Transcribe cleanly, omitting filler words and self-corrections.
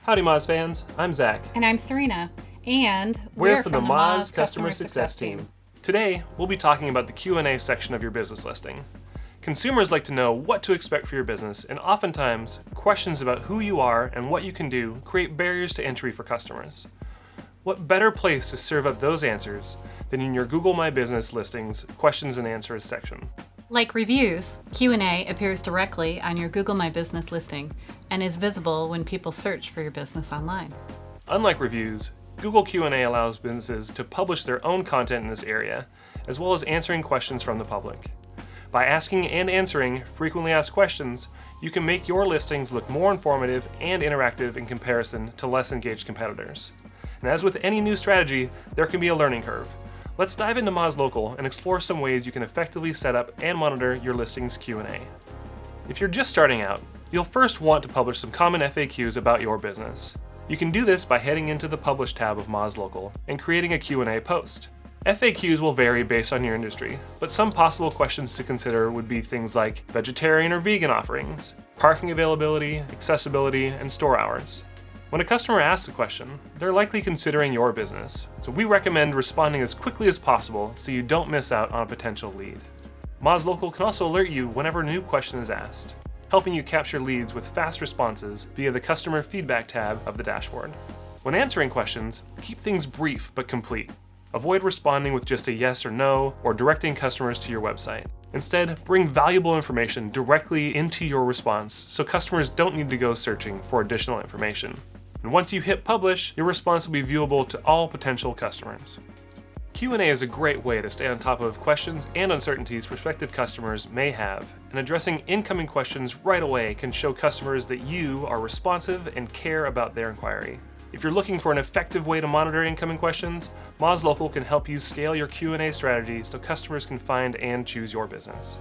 Howdy Moz fans, I'm Zach. And I'm Serena, and we're from the Moz Customer Success Team. Today, we'll be talking about the Q&A section of your business listing. Consumers like to know what to expect for your business, and oftentimes, questions about who you are and what you can do create barriers to entry for customers. What better place to serve up those answers than in your Google My Business listings questions and answers section? Like reviews, Q&A appears directly on your Google My Business listing and is visible when people search for your business online. Unlike reviews, Google Q&A allows businesses to publish their own content in this area, as well as answering questions from the public. By asking and answering frequently asked questions, you can make your listings look more informative and interactive in comparison to less engaged competitors. And as with any new strategy, there can be a learning curve. Let's dive into Moz Local and explore some ways you can effectively set up and monitor your listings Q&A. If you're just starting out, you'll first want to publish some common FAQs about your business. You can do this by heading into the Publish tab of Moz Local and creating a Q&A post. FAQs will vary based on your industry, but some possible questions to consider would be things like vegetarian or vegan offerings, parking availability, accessibility, and store hours. When a customer asks a question, they're likely considering your business, so we recommend responding as quickly as possible so you don't miss out on a potential lead. Moz Local can also alert you whenever a new question is asked, helping you capture leads with fast responses via the Customer Feedback tab of the dashboard. When answering questions, keep things brief but complete. Avoid responding with just a yes or no or directing customers to your website. Instead, bring valuable information directly into your response so customers don't need to go searching for additional information. And once you hit publish, your response will be viewable to all potential customers. Q&A is a great way to stay on top of questions and uncertainties prospective customers may have, and addressing incoming questions right away can show customers that you are responsive and care about their inquiry. If you're looking for an effective way to monitor incoming questions, Moz Local can help you scale your Q&A strategy so customers can find and choose your business.